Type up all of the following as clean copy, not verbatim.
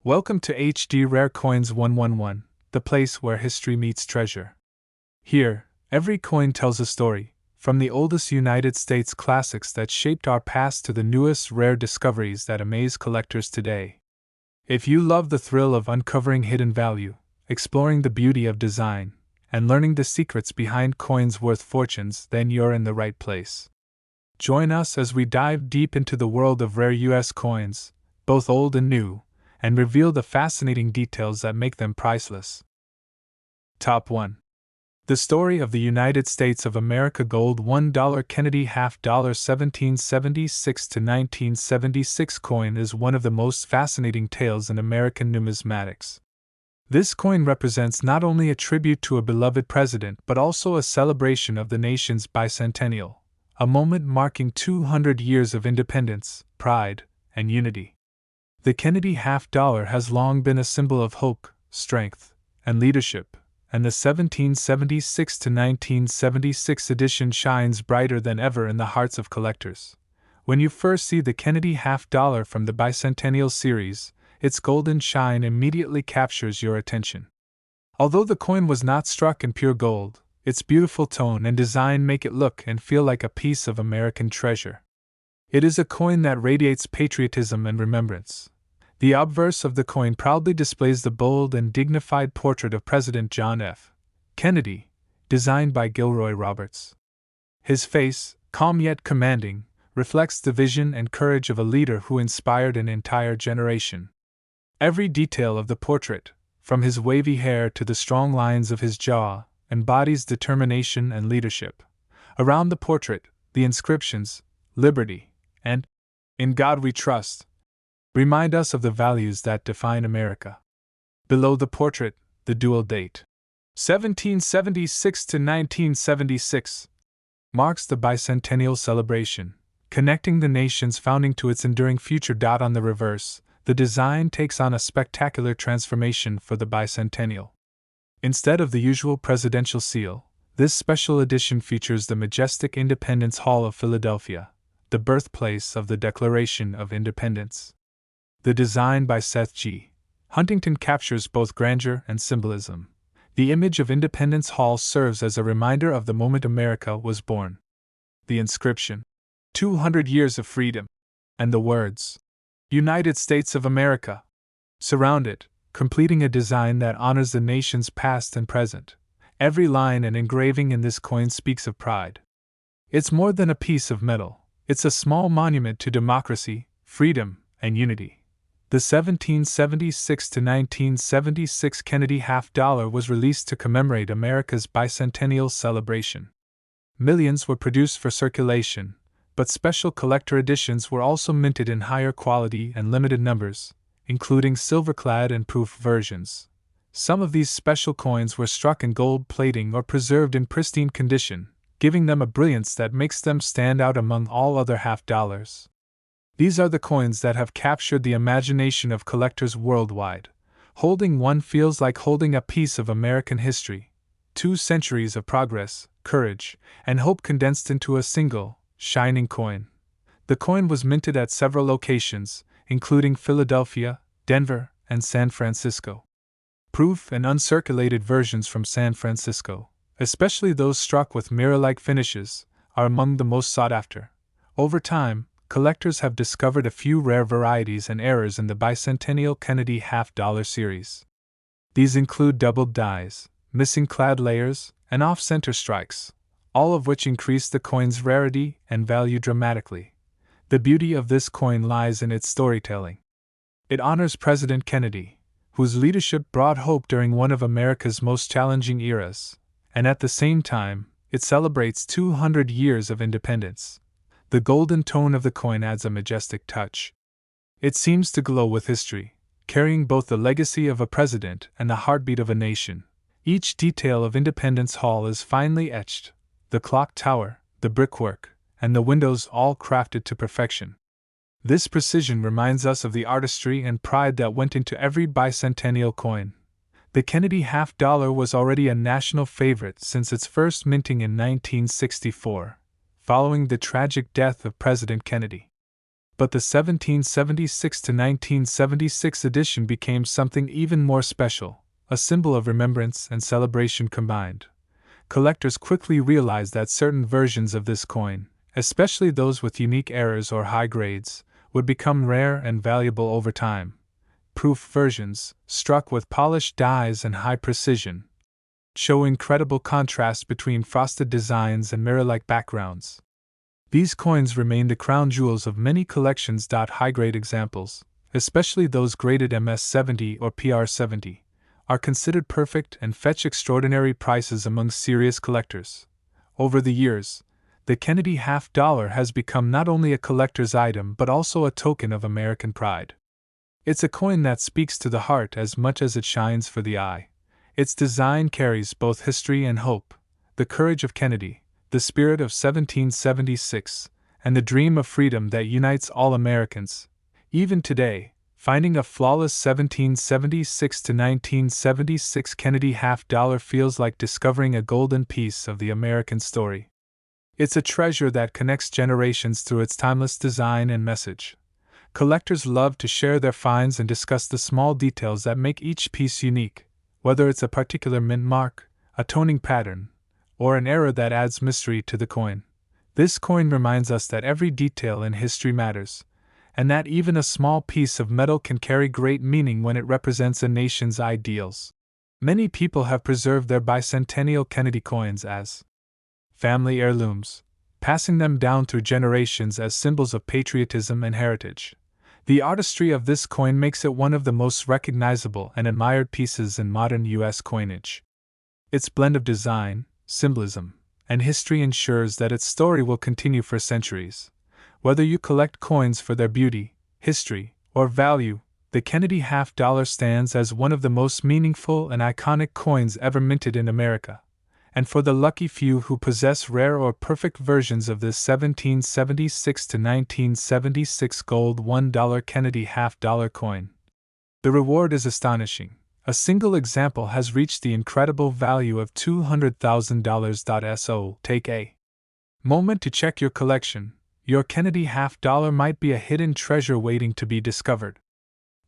Welcome to HD Rare Coins 111, the place where history meets treasure. Here, every coin tells a story, from the oldest United States classics that shaped our past to the newest rare discoveries that amaze collectors today. If you love the thrill of uncovering hidden value, exploring the beauty of design, and learning the secrets behind coins worth fortunes, then you're in the right place. Join us as we dive deep into the world of rare U.S. coins, both old and new, and reveal the fascinating details that make them priceless. Top 1. The story of the United States of America Gold $1 Kennedy half dollar 1776 to 1976 coin is one of the most fascinating tales in American numismatics. This coin represents not only a tribute to a beloved president but also a celebration of the nation's bicentennial, a moment marking 200 years of independence, pride, and unity. The Kennedy half dollar has long been a symbol of hope, strength, and leadership, and the 1776 to 1976 edition shines brighter than ever in the hearts of collectors. When you first see the Kennedy half dollar from the bicentennial series, its golden shine immediately captures your attention. Although the coin was not struck in pure gold, its beautiful tone and design make it look and feel like a piece of American treasure. It is a coin that radiates patriotism and remembrance. The obverse of the coin proudly displays the bold and dignified portrait of President John F. Kennedy, designed by Gilroy Roberts. His face, calm yet commanding, reflects the vision and courage of a leader who inspired an entire generation. Every detail of the portrait, from his wavy hair to the strong lines of his jaw, embodies determination and leadership. Around the portrait, the inscriptions, Liberty, and In God We Trust, remind us of the values that define America. Below the portrait, the dual date, 1776 to 1976, marks the bicentennial celebration, connecting the nation's founding to its enduring future. On the reverse, the design takes on a spectacular transformation for the bicentennial. Instead of the usual presidential seal, this special edition features the majestic Independence Hall of Philadelphia, the birthplace of the Declaration of Independence. The design by Seth G. Huntington captures both grandeur and symbolism. The image of Independence Hall serves as a reminder of the moment America was born. The inscription, 200 Years of Freedom, and the words, United States of America, surround it, completing a design that honors the nation's past and present. Every line and engraving in this coin speaks of pride. It's more than a piece of metal. It's a small monument to democracy, freedom, and unity. The 1776 to 1976 Kennedy half dollar was released to commemorate America's bicentennial celebration. Millions were produced for circulation, but special collector editions were also minted in higher quality and limited numbers, including silver-clad and proof versions. Some of these special coins were struck in gold plating or preserved in pristine condition, giving them a brilliance that makes them stand out among all other half dollars. These are the coins that have captured the imagination of collectors worldwide. Holding one feels like holding a piece of American history, 2 centuries of progress, courage, and hope condensed into a single, shining coin. The coin was minted at several locations, including Philadelphia, Denver, and San Francisco. Proof and uncirculated versions from San Francisco, especially those struck with mirror-like finishes, are among the most sought after. Over time, collectors have discovered a few rare varieties and errors in the bicentennial Kennedy half dollar series. These include doubled dies, missing clad layers, and off-center strikes, all of which increase the coin's rarity and value dramatically. The beauty of this coin lies in its storytelling. It honors President Kennedy, whose leadership brought hope during one of America's most challenging eras, and at the same time, it celebrates 200 years of independence. The golden tone of the coin adds a majestic touch. It seems to glow with history, carrying both the legacy of a president and the heartbeat of a nation. Each detail of Independence Hall is finely etched, the clock tower, the brickwork, and the windows all crafted to perfection. This precision reminds us of the artistry and pride that went into every bicentennial coin. The Kennedy half dollar was already a national favorite since its first minting in 1964, following the tragic death of President Kennedy. But the 1776 to 1976 edition became something even more special, a symbol of remembrance and celebration combined. Collectors quickly realized that certain versions of this coin, especially those with unique errors or high grades, would become rare and valuable over time. Proof versions, struck with polished dies and high precision, show incredible contrast between frosted designs and mirror-like backgrounds. These coins remain the crown jewels of many collections. High-grade examples, especially those graded MS-70 or PR-70, are considered perfect and fetch extraordinary prices among serious collectors. Over the years, the Kennedy half-dollar has become not only a collector's item but also a token of American pride. It's a coin that speaks to the heart as much as it shines for the eye. Its design carries both history and hope, the courage of Kennedy, the spirit of 1776, and the dream of freedom that unites all Americans. Even today, finding a flawless 1776 to 1976 Kennedy half-dollar feels like discovering a golden piece of the American story. It's a treasure that connects generations through its timeless design and message. Collectors love to share their finds and discuss the small details that make each piece unique, whether it's a particular mint mark, a toning pattern, or an error that adds mystery to the coin. This coin reminds us that every detail in history matters, and that even a small piece of metal can carry great meaning when it represents a nation's ideals. Many people have preserved their bicentennial Kennedy coins as family heirlooms, passing them down through generations as symbols of patriotism and heritage. The artistry of this coin makes it one of the most recognizable and admired pieces in modern U.S. coinage. Its blend of design, symbolism, and history ensures that its story will continue for centuries. Whether you collect coins for their beauty, history, or value, the Kennedy half-dollar stands as one of the most meaningful and iconic coins ever minted in America. And for the lucky few who possess rare or perfect versions of this 1776 to 1976 gold $1 Kennedy half-dollar coin, the reward is astonishing. A single example has reached the incredible value of $200,000. So, take a moment to check your collection. Your Kennedy half-dollar might be a hidden treasure waiting to be discovered.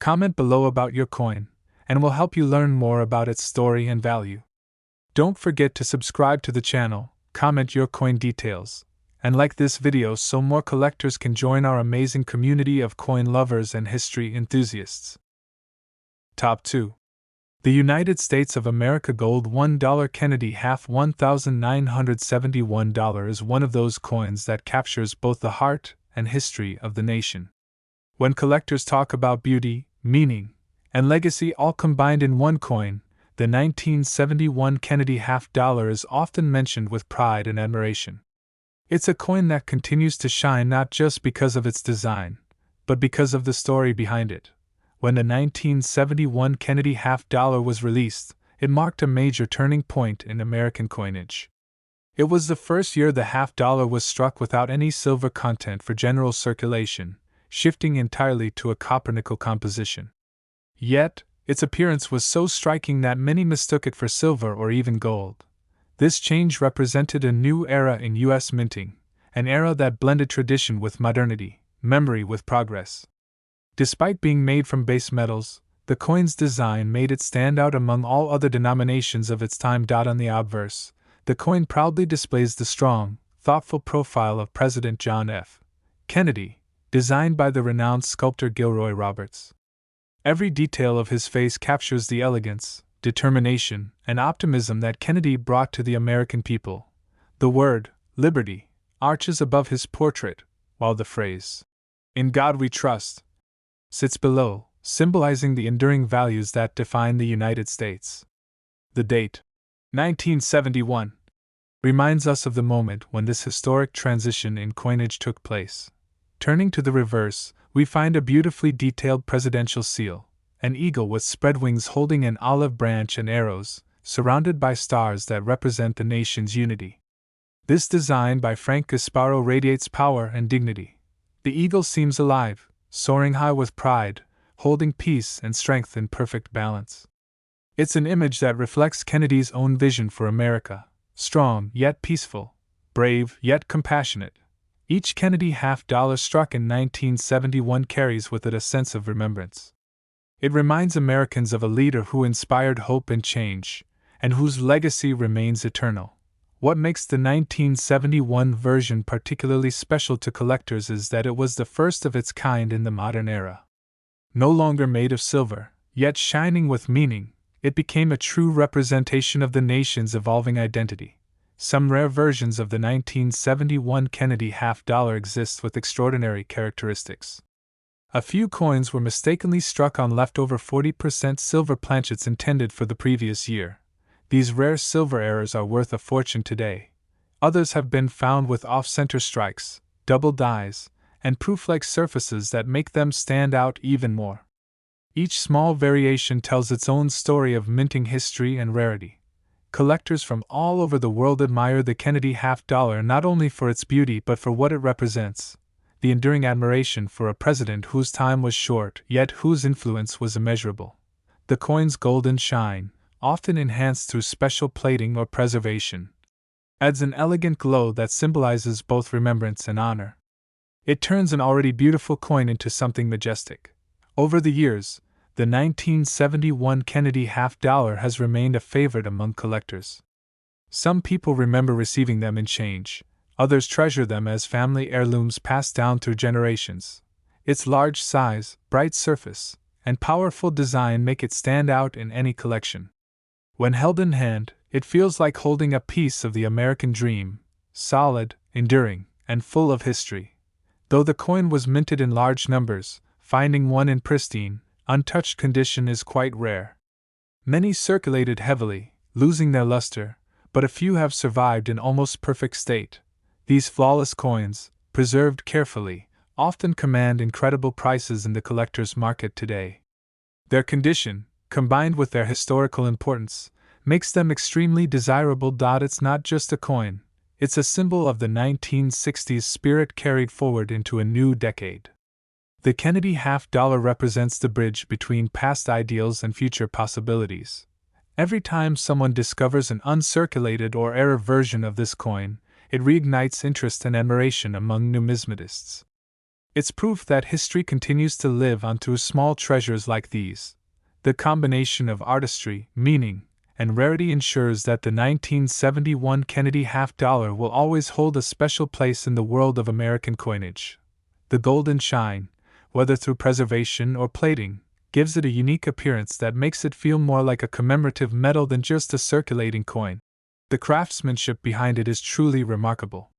Comment below about your coin, and we'll help you learn more about its story and value. Don't forget to subscribe to the channel, comment your coin details, and like this video so more collectors can join our amazing community of coin lovers and history enthusiasts. Top 2. The United States of America Gold $1 Kennedy half $1,971 is one of those coins that captures both the heart and history of the nation. When collectors talk about beauty, meaning, and legacy all combined in one coin, the 1971 Kennedy half-dollar is often mentioned with pride and admiration. It's a coin that continues to shine not just because of its design, but because of the story behind it. When the 1971 Kennedy half-dollar was released, it marked a major turning point in American coinage. It was the first year the half-dollar was struck without any silver content for general circulation, shifting entirely to a copper-nickel composition. Yet, its appearance was so striking that many mistook it for silver or even gold. This change represented a new era in U.S. minting, an era that blended tradition with modernity, memory with progress. Despite being made from base metals, the coin's design made it stand out among all other denominations of its time. On the obverse, the coin proudly displays the strong, thoughtful profile of President John F. Kennedy, designed by the renowned sculptor Gilroy Roberts. Every detail of his face captures the elegance, determination, and optimism that Kennedy brought to the American people. The word, liberty, arches above his portrait, while the phrase, "In God we trust," sits below, symbolizing the enduring values that define the United States. The date, 1971, reminds us of the moment when this historic transition in coinage took place. Turning to the reverse, we find a beautifully detailed presidential seal, an eagle with spread wings holding an olive branch and arrows, surrounded by stars that represent the nation's unity. This design by Frank Gasparo radiates power and dignity. The eagle seems alive, soaring high with pride, holding peace and strength in perfect balance. It's an image that reflects Kennedy's own vision for America, strong yet peaceful, brave yet compassionate. Each Kennedy half-dollar struck in 1971 carries with it a sense of remembrance. It reminds Americans of a leader who inspired hope and change, and whose legacy remains eternal. What makes the 1971 version particularly special to collectors is that it was the first of its kind in the modern era. No longer made of silver, yet shining with meaning, it became a true representation of the nation's evolving identity. Some rare versions of the 1971 Kennedy half-dollar exist with extraordinary characteristics. A few coins were mistakenly struck on leftover 40% silver planchets intended for the previous year. These rare silver errors are worth a fortune today. Others have been found with off-center strikes, double dies, and proof-like surfaces that make them stand out even more. Each small variation tells its own story of minting history and rarity. Collectors from all over the world admire the Kennedy half-dollar not only for its beauty but for what it represents: the enduring admiration for a president whose time was short yet whose influence was immeasurable. The coin's golden shine, often enhanced through special plating or preservation, adds an elegant glow that symbolizes both remembrance and honor. It turns an already beautiful coin into something majestic. Over the years, the 1971 Kennedy half-dollar has remained a favorite among collectors. Some people remember receiving them in change, others treasure them as family heirlooms passed down through generations. Its large size, bright surface, and powerful design make it stand out in any collection. When held in hand, it feels like holding a piece of the American dream, solid, enduring, and full of history. Though the coin was minted in large numbers, finding one in pristine, untouched condition is quite rare. Many circulated heavily, losing their luster, but a few have survived in almost perfect state. These flawless coins, preserved carefully, often command incredible prices in the collector's market today. Their condition, combined with their historical importance, makes them extremely desirable. It's not just a coin, it's a symbol of the 1960s spirit carried forward into a new decade. The Kennedy half-dollar represents the bridge between past ideals and future possibilities. Every time someone discovers an uncirculated or error version of this coin, it reignites interest and admiration among numismatists. It's proof that history continues to live on through small treasures like these. The combination of artistry, meaning, and rarity ensures that the 1971 Kennedy half-dollar will always hold a special place in the world of American coinage. The golden shine, whether through preservation or plating, gives it a unique appearance that makes it feel more like a commemorative medal than just a circulating coin. The craftsmanship behind it is truly remarkable.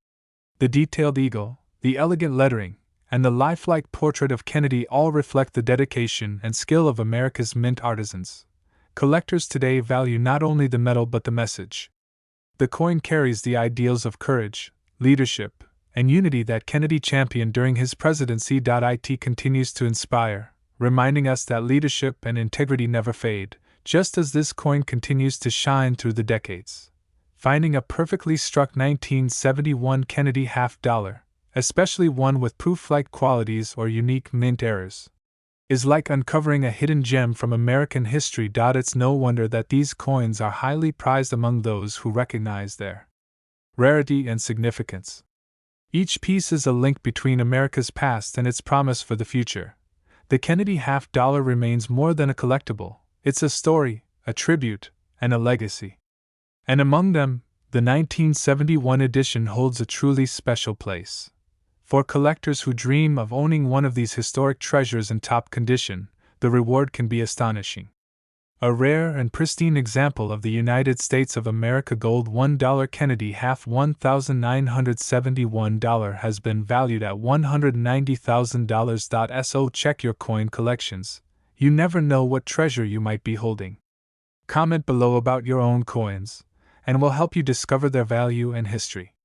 The detailed eagle, the elegant lettering, and the lifelike portrait of Kennedy all reflect the dedication and skill of America's mint artisans. Collectors today value not only the metal but the message. The coin carries the ideals of courage, leadership, and unity that Kennedy championed during his presidency. It continues to inspire, reminding us that leadership and integrity never fade, just as this coin continues to shine through the decades. Finding a perfectly struck 1971 Kennedy half-dollar, especially one with proof-like qualities or unique mint errors, is like uncovering a hidden gem from American history. It's no wonder that these coins are highly prized among those who recognize their rarity and significance. Each piece is a link between America's past and its promise for the future. The Kennedy half-dollar remains more than a collectible, it's a story, a tribute, and a legacy. And among them, the 1971 edition holds a truly special place. For collectors who dream of owning one of these historic treasures in top condition, the reward can be astonishing. A rare and pristine example of the United States of America gold $1 Kennedy half $1,971 has been valued at $190,000. So check your coin collections. You never know what treasure you might be holding. Comment below about your own coins, and we'll help you discover their value and history.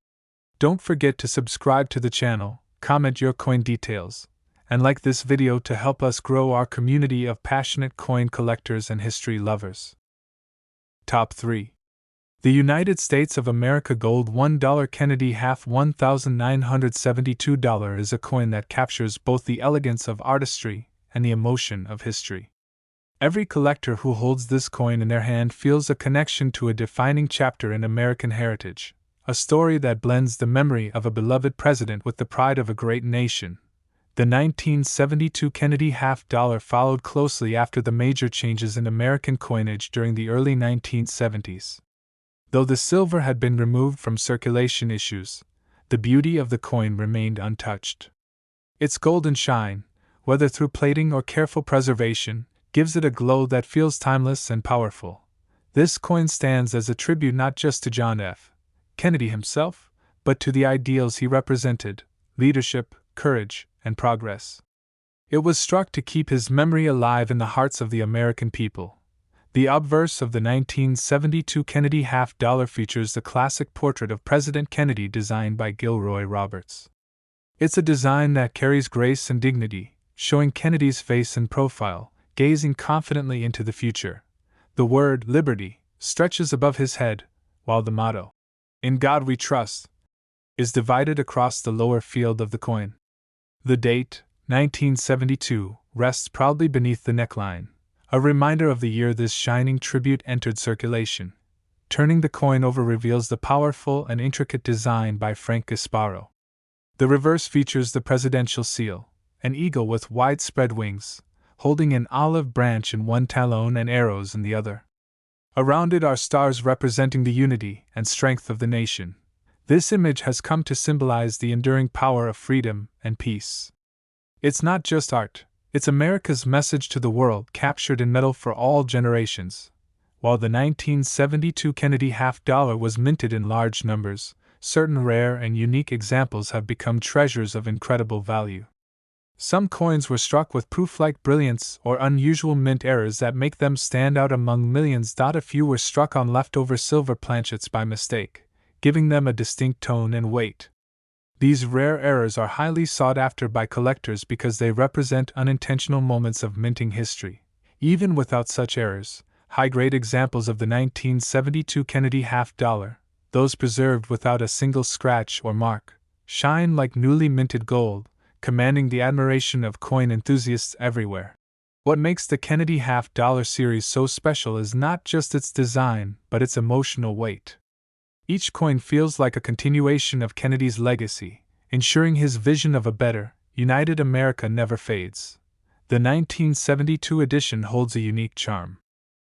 Don't forget to subscribe to the channel, comment your coin details, and like this video to help us grow our community of passionate coin collectors and history lovers. Top 3. The United States of America gold $1 Kennedy half $1,972 is a coin that captures both the elegance of artistry and the emotion of history. Every collector who holds this coin in their hand feels a connection to a defining chapter in American heritage, a story that blends the memory of a beloved president with the pride of a great nation. The 1972 Kennedy half-dollar followed closely after the major changes in American coinage during the early 1970s. Though the silver had been removed from circulation issues, the beauty of the coin remained untouched. Its golden shine, whether through plating or careful preservation, gives it a glow that feels timeless and powerful. This coin stands as a tribute not just to John F. Kennedy himself, but to the ideals he represented: leadership, courage, and progress. It was struck to keep his memory alive in the hearts of the American people. The obverse of the 1972 Kennedy half-dollar features the classic portrait of President Kennedy designed by Gilroy Roberts. It's a design that carries grace and dignity, showing Kennedy's face and profile, gazing confidently into the future. The word liberty stretches above his head, while the motto, "In God We Trust," is divided across the lower field of the coin. The date, 1972, rests proudly beneath the neckline, a reminder of the year this shining tribute entered circulation. Turning the coin over reveals the powerful and intricate design by Frank Gasparo. The reverse features the presidential seal, an eagle with widespread wings, holding an olive branch in one talon and arrows in the other. Around it are stars representing the unity and strength of the nation. This image has come to symbolize the enduring power of freedom and peace. It's not just art, it's America's message to the world, captured in metal for all generations. While the 1972 Kennedy half-dollar was minted in large numbers, certain rare and unique examples have become treasures of incredible value. Some coins were struck with proof-like brilliance or unusual mint errors that make them stand out among millions. A few were struck on leftover silver planchets by mistake, giving them a distinct tone and weight. These rare errors are highly sought after by collectors because they represent unintentional moments of minting history. Even without such errors, high-grade examples of the 1972 Kennedy half-dollar, those preserved without a single scratch or mark, shine like newly minted gold, commanding the admiration of coin enthusiasts everywhere. What makes the Kennedy half-dollar series so special is not just its design, but its emotional weight. Each coin feels like a continuation of Kennedy's legacy, ensuring his vision of a better, united America never fades. The 1972 edition holds a unique charm.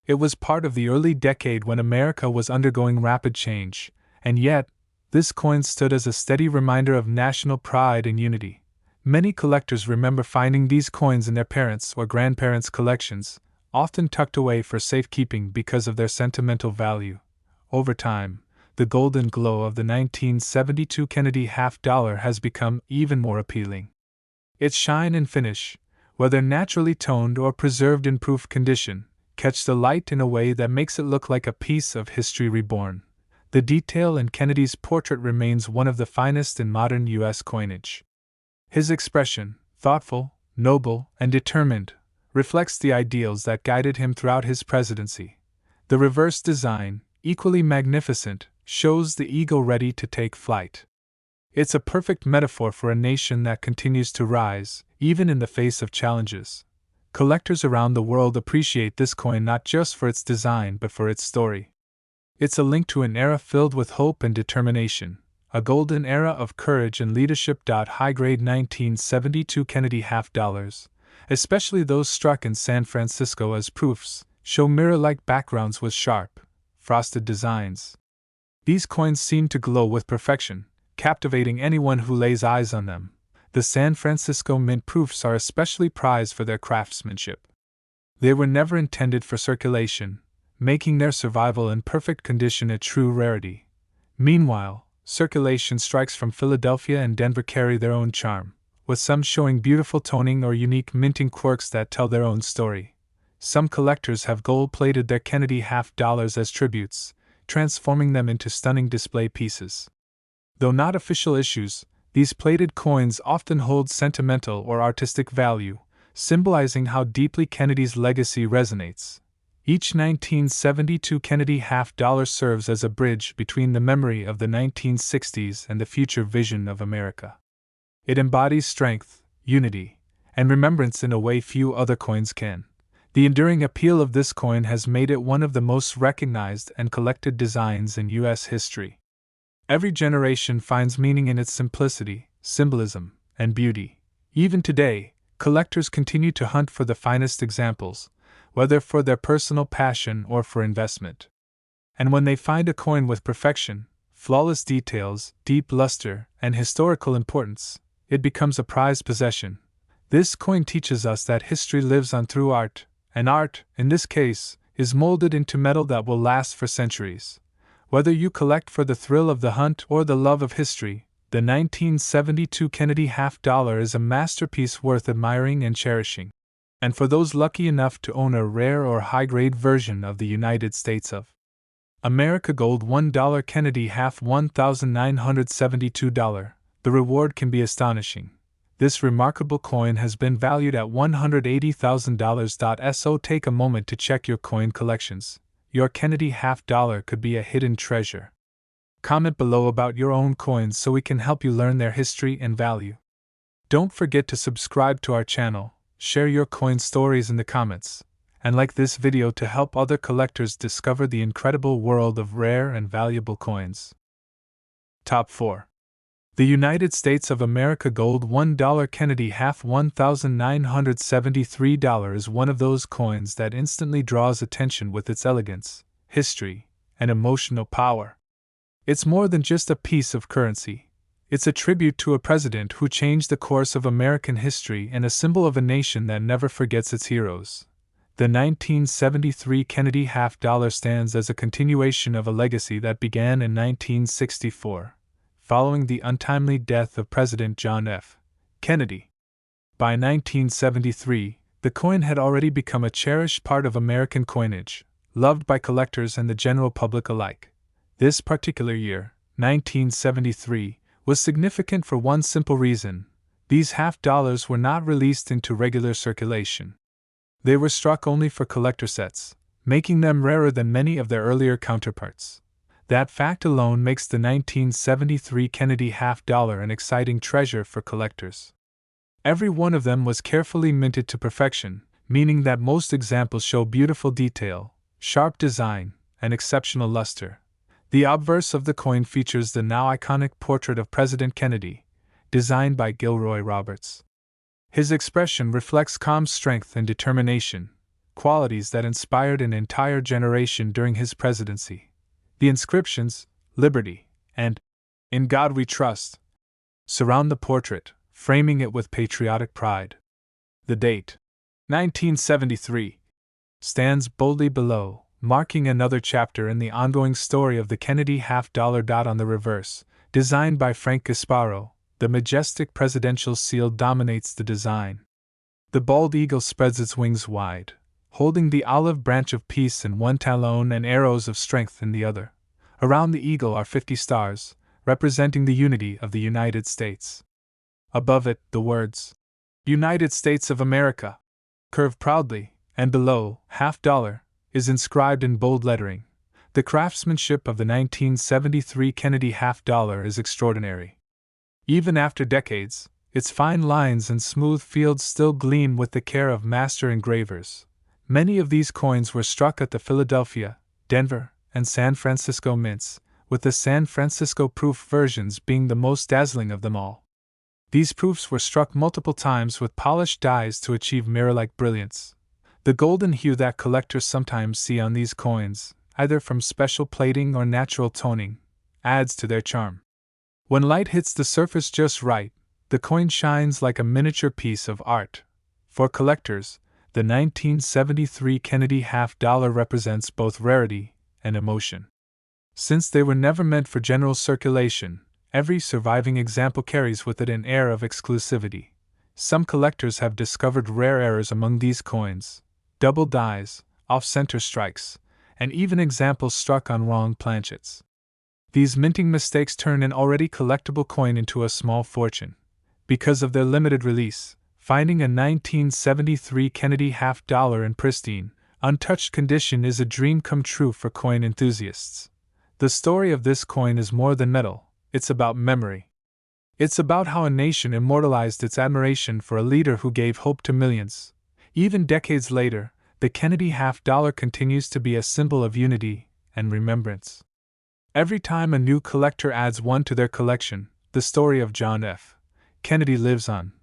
It was part of the early decade when America was undergoing rapid change, and yet, this coin stood as a steady reminder of national pride and unity. Many collectors remember finding these coins in their parents' or grandparents' collections, often tucked away for safekeeping because of their sentimental value. Over time, the golden glow of the 1972 Kennedy half-dollar has become even more appealing. Its shine and finish, whether naturally toned or preserved in proof condition, catch the light in a way that makes it look like a piece of history reborn. The detail in Kennedy's portrait remains one of the finest in modern U.S. coinage. His expression, thoughtful, noble, and determined, reflects the ideals that guided him throughout his presidency. The reverse design, equally magnificent, shows the eagle ready to take flight. It's a perfect metaphor for a nation that continues to rise, even in the face of challenges. Collectors around the world appreciate this coin not just for its design but for its story. It's a link to an era filled with hope and determination, a golden era of courage and leadership. High-grade 1972 Kennedy half-dollars, especially those struck in San Francisco as proofs, show mirror-like backgrounds with sharp, frosted designs. These coins seem to glow with perfection, captivating anyone who lays eyes on them. The San Francisco Mint proofs are especially prized for their craftsmanship. They were never intended for circulation, making their survival in perfect condition a true rarity. Meanwhile, circulation strikes from Philadelphia and Denver carry their own charm, with some showing beautiful toning or unique minting quirks that tell their own story. Some collectors have gold-plated their Kennedy half-dollars as tributes, transforming them into stunning display pieces. Though not official issues, these plated coins often hold sentimental or artistic value, symbolizing how deeply Kennedy's legacy resonates. Each 1972 Kennedy half-dollar serves as a bridge between the memory of the 1960s and the future vision of America. It embodies strength, unity, and remembrance in a way few other coins can. The enduring appeal of this coin has made it one of the most recognized and collected designs in U.S. history. Every generation finds meaning in its simplicity, symbolism, and beauty. Even today, collectors continue to hunt for the finest examples, whether for their personal passion or for investment. And when they find a coin with perfection, flawless details, deep luster, and historical importance, it becomes a prized possession. This coin teaches us that history lives on through art, and art, in this case, is molded into metal that will last for centuries. Whether you collect for the thrill of the hunt or the love of history, the 1972 Kennedy $50 is a masterpiece worth admiring and cherishing. And for those lucky enough to own a rare or high-grade version of the United States of America Gold $1 Kennedy $1972, the reward can be astonishing. This remarkable coin has been valued at $180,000. So take a moment to check your coin collections. Your Kennedy $50 could be a hidden treasure. Comment below about your own coins so we can help you learn their history and value. Don't forget to subscribe to our channel, share your coin stories in the comments, and like this video to help other collectors discover the incredible world of rare and valuable coins. Top 4. The United States of America Gold $1 Kennedy $1973 is one of those coins that instantly draws attention with its elegance, history, and emotional power. It's more than just a piece of currency. It's a tribute to a president who changed the course of American history and a symbol of a nation that never forgets its heroes. The 1973 Kennedy $50 stands as a continuation of a legacy that began in 1964. Following the untimely death of President John F. Kennedy. By 1973, the coin had already become a cherished part of American coinage, loved by collectors and the general public alike. This particular year, 1973, was significant for one simple reason: these $50 were not released into regular circulation. They were struck only for collector sets, making them rarer than many of their earlier counterparts. That fact alone makes the 1973 Kennedy $50 an exciting treasure for collectors. Every one of them was carefully minted to perfection, meaning that most examples show beautiful detail, sharp design, and exceptional luster. The obverse of the coin features the now iconic portrait of President Kennedy, designed by Gilroy Roberts. His expression reflects calm strength and determination, qualities that inspired an entire generation during his presidency. The inscriptions, "Liberty," and "In God We Trust," surround the portrait, framing it with patriotic pride. The date, 1973, stands boldly below, marking another chapter in the ongoing story of the Kennedy $50. On the reverse, designed by Frank Gasparo, the majestic presidential seal dominates the design. The bald eagle spreads its wings wide, holding the olive branch of peace in one talon and arrows of strength in the other. Around the eagle are 50 stars, representing the unity of the United States. Above it, the words, "United States of America," curve proudly, and below, $50, is inscribed in bold lettering. The craftsmanship of the 1973 Kennedy $50 is extraordinary. Even after decades, its fine lines and smooth fields still gleam with the care of master engravers. Many of these coins were struck at the Philadelphia, Denver, and San Francisco mints, with the San Francisco proof versions being the most dazzling of them all. These proofs were struck multiple times with polished dies to achieve mirror-like brilliance. The golden hue that collectors sometimes see on these coins, either from special plating or natural toning, adds to their charm. When light hits the surface just right, the coin shines like a miniature piece of art. For collectors, the 1973 Kennedy $50 represents both rarity and emotion. Since they were never meant for general circulation, every surviving example carries with it an air of exclusivity. Some collectors have discovered rare errors among these coins: double dies, off-center strikes, and even examples struck on wrong planchets. These minting mistakes turn an already collectible coin into a small fortune. Because of their limited release, finding a 1973 Kennedy $50 in pristine, untouched condition is a dream come true for coin enthusiasts. The story of this coin is more than metal, it's about memory. It's about how a nation immortalized its admiration for a leader who gave hope to millions. Even decades later, the Kennedy $50 continues to be a symbol of unity and remembrance. Every time a new collector adds one to their collection, the story of John F. Kennedy lives on.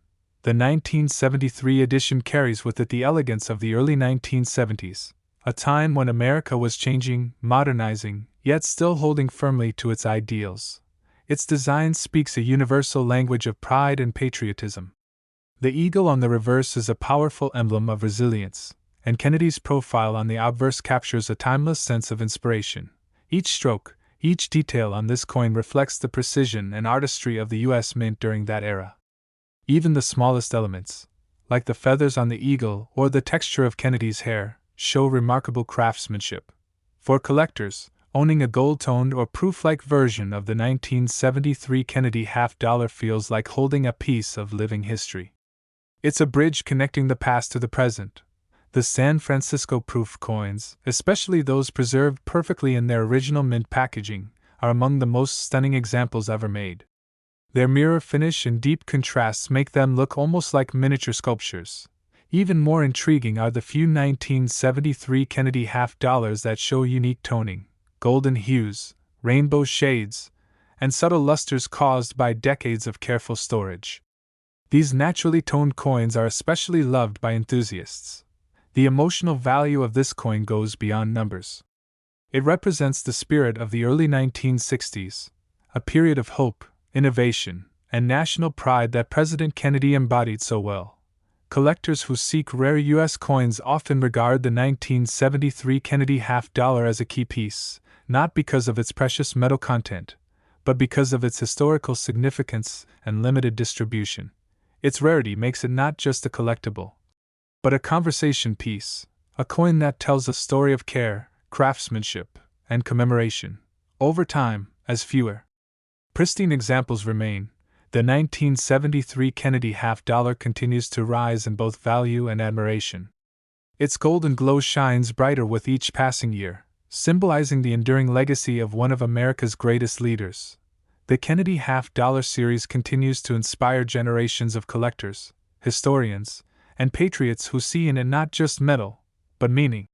The 1973 edition carries with it the elegance of the early 1970s, a time when America was changing, modernizing, yet still holding firmly to its ideals. Its design speaks a universal language of pride and patriotism. The eagle on the reverse is a powerful emblem of resilience, and Kennedy's profile on the obverse captures a timeless sense of inspiration. Each stroke, each detail on this coin reflects the precision and artistry of the U.S. Mint during that era. Even the smallest elements, like the feathers on the eagle or the texture of Kennedy's hair, show remarkable craftsmanship. For collectors, owning a gold-toned or proof-like version of the 1973 Kennedy half-dollar feels like holding a piece of living history. It's a bridge connecting the past to the present. The San Francisco proof coins, especially those preserved perfectly in their original mint packaging, are among the most stunning examples ever made. Their mirror finish and deep contrasts make them look almost like miniature sculptures. Even more intriguing are the few 1973 Kennedy half-dollars that show unique toning, golden hues, rainbow shades, and subtle lusters caused by decades of careful storage. These naturally toned coins are especially loved by enthusiasts. The emotional value of this coin goes beyond numbers. It represents the spirit of the early 1960s, a period of hope, innovation, and national pride that President Kennedy embodied so well. Collectors who seek rare U.S. coins often regard the 1973 Kennedy half-dollar as a key piece, not because of its precious metal content, but because of its historical significance and limited distribution. Its rarity makes it not just a collectible, but a conversation piece, a coin that tells a story of care, craftsmanship, and commemoration. Over time, as fewer pristine examples remain, the 1973 Kennedy half-dollar continues to rise in both value and admiration. Its golden glow shines brighter with each passing year, symbolizing the enduring legacy of one of America's greatest leaders. The Kennedy half-dollar series continues to inspire generations of collectors, historians, and patriots who see in it not just metal, but meaning.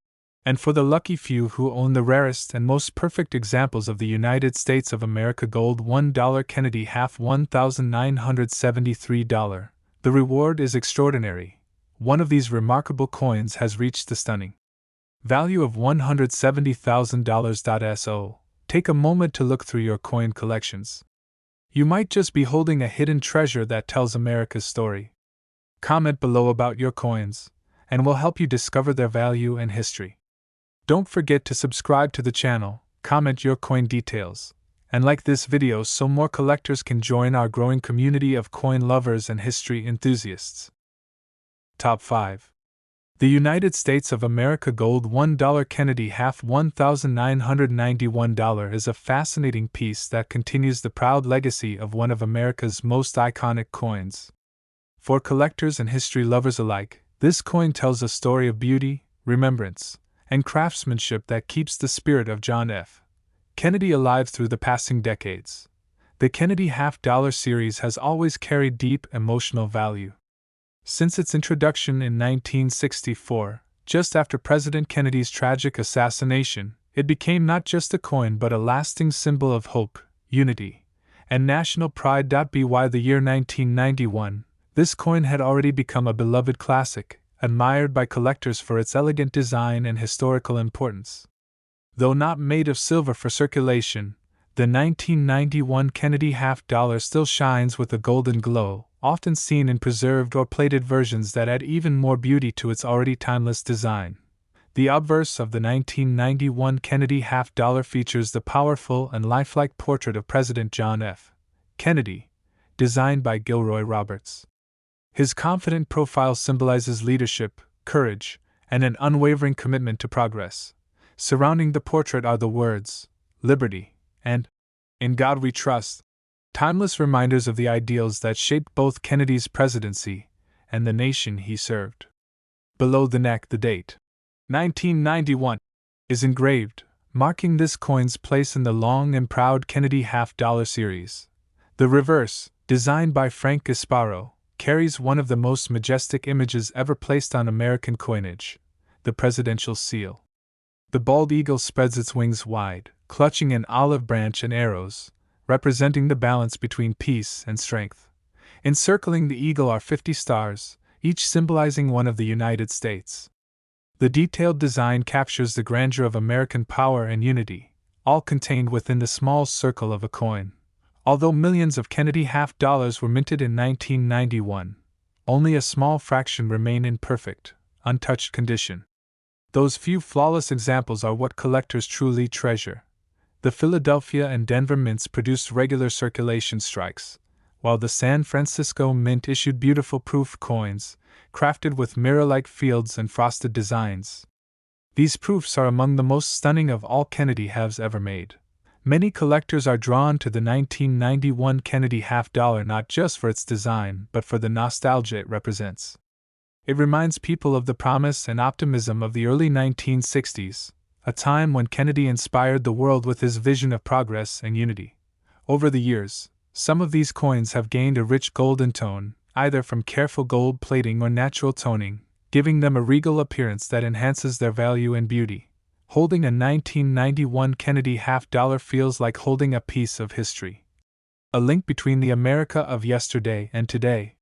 And for the lucky few who own the rarest and most perfect examples of the United States of America gold $1 Kennedy half $1,973, the reward is extraordinary. One of these remarkable coins has reached the stunning value of $170,000. So, take a moment to look through your coin collections. You might just be holding a hidden treasure that tells America's story. Comment below about your coins, and we'll help you discover their value and history. Don't forget to subscribe to the channel, comment your coin details, and like this video so more collectors can join our growing community of coin lovers and history enthusiasts. Top 5. The United States of America gold $1 Kennedy half $1,991 is a fascinating piece that continues the proud legacy of one of America's most iconic coins. For collectors and history lovers alike, this coin tells a story of beauty, remembrance, and craftsmanship that keeps the spirit of John F. Kennedy alive through the passing decades. The Kennedy half-dollar series has always carried deep emotional value. Since its introduction in 1964, just after President Kennedy's tragic assassination, it became not just a coin but a lasting symbol of hope, unity, and national pride. By the year 1991, this coin had already become a beloved classic, admired by collectors for its elegant design and historical importance. Though not made of silver for circulation, the 1991 Kennedy half-dollar still shines with a golden glow, often seen in preserved or plated versions that add even more beauty to its already timeless design. The obverse of the 1991 Kennedy half-dollar features the powerful and lifelike portrait of President John F. Kennedy, designed by Gilroy Roberts. His confident profile symbolizes leadership, courage, and an unwavering commitment to progress. Surrounding the portrait are the words, "Liberty," and "In God We Trust," timeless reminders of the ideals that shaped both Kennedy's presidency and the nation he served. Below the neck, the date, 1991, is engraved, marking this coin's place in the long and proud Kennedy half-dollar series. The reverse, designed by Frank Gasparo, carries one of the most majestic images ever placed on American coinage, the presidential seal. The bald eagle spreads its wings wide, clutching an olive branch and arrows, representing the balance between peace and strength. Encircling the eagle are 50 stars, each symbolizing one of the United States. The detailed design captures the grandeur of American power and unity, all contained within the small circle of a coin. Although millions of Kennedy half-dollars were minted in 1991, only a small fraction remain in perfect, untouched condition. Those few flawless examples are what collectors truly treasure. The Philadelphia and Denver mints produced regular circulation strikes, while the San Francisco Mint issued beautiful proof coins, crafted with mirror-like fields and frosted designs. These proofs are among the most stunning of all Kennedy halves ever made. Many collectors are drawn to the 1991 Kennedy half-dollar not just for its design but for the nostalgia it represents. It reminds people of the promise and optimism of the early 1960s, a time when Kennedy inspired the world with his vision of progress and unity. Over the years, some of these coins have gained a rich golden tone, either from careful gold plating or natural toning, giving them a regal appearance that enhances their value and beauty. Holding a 1991 Kennedy half-dollar feels like holding a piece of history. A link between the America of yesterday and today.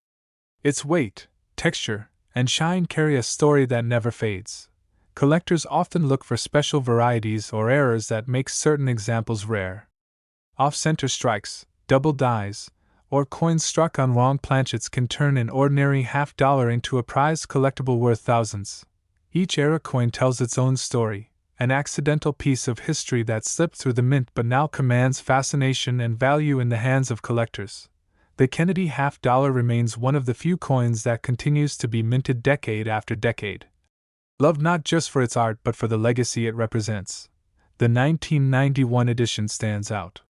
Its weight, texture, and shine carry a story that never fades. Collectors often look for special varieties or errors that make certain examples rare. Off-center strikes, double dies, or coins struck on wrong planchets can turn an ordinary half-dollar into a prized collectible worth thousands. Each era coin tells its own story, an accidental piece of history that slipped through the mint but now commands fascination and value in the hands of collectors. The Kennedy half-dollar remains one of the few coins that continues to be minted decade after decade. Loved not just for its art but for the legacy it represents. The 1991 edition stands out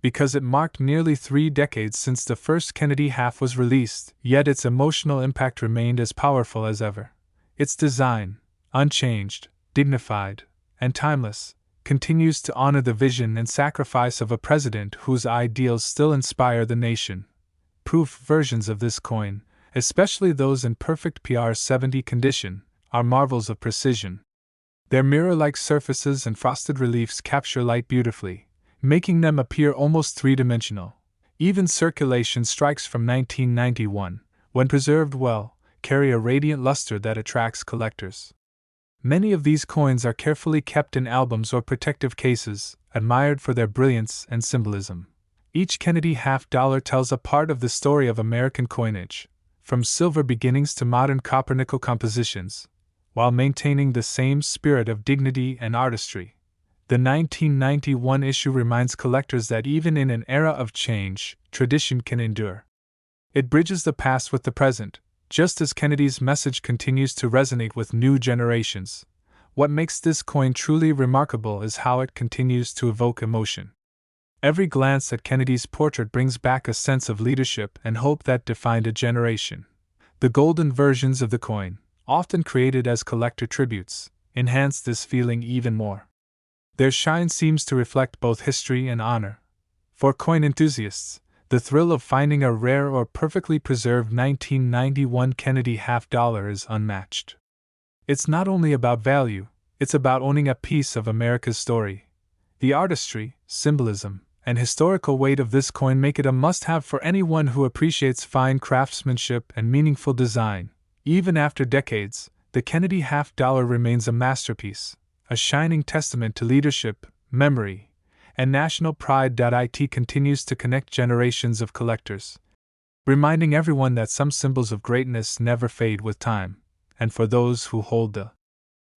because it marked nearly 3 decades since the first Kennedy half was released, yet its emotional impact remained as powerful as ever. Its design, unchanged, dignified, and timeless, continues to honor the vision and sacrifice of a president whose ideals still inspire the nation. Proof versions of this coin, especially those in perfect PR-70 condition, are marvels of precision. Their mirror-like surfaces and frosted reliefs capture light beautifully, making them appear almost three-dimensional. Even circulation strikes from 1991, when preserved well, carry a radiant luster that attracts collectors. Many of these coins are carefully kept in albums or protective cases, admired for their brilliance and symbolism. Each Kennedy half-dollar tells a part of the story of American coinage, from silver beginnings to modern copper-nickel compositions, while maintaining the same spirit of dignity and artistry. The 1991 issue reminds collectors that even in an era of change, tradition can endure. It bridges the past with the present, just as Kennedy's message continues to resonate with new generations. What makes this coin truly remarkable is how it continues to evoke emotion. Every glance at Kennedy's portrait brings back a sense of leadership and hope that defined a generation. The golden versions of the coin, often created as collector tributes, enhance this feeling even more. Their shine seems to reflect both history and honor. For coin enthusiasts, the thrill of finding a rare or perfectly preserved 1991 Kennedy half-dollar is unmatched. It's not only about value, it's about owning a piece of America's story. The artistry, symbolism, and historical weight of this coin make it a must-have for anyone who appreciates fine craftsmanship and meaningful design. Even after decades, the Kennedy half-dollar remains a masterpiece, a shining testament to leadership, memory, and national pride. It continues to connect generations of collectors, reminding everyone that some symbols of greatness never fade with time, and for those who hold the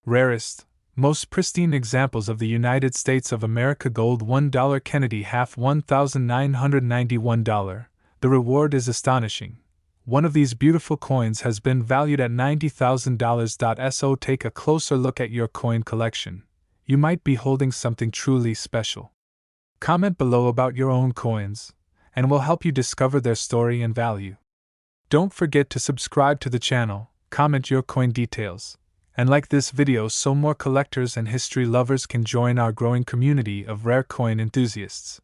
rarest, most pristine examples of the United States of America gold $1 Kennedy half $1,991, the reward is astonishing. One of these beautiful coins has been valued at $90,000. So take a closer look at your coin collection. You might be holding something truly special. Comment below about your own coins, and we'll help you discover their story and value. Don't forget to subscribe to the channel, comment your coin details, and like this video so more collectors and history lovers can join our growing community of rare coin enthusiasts.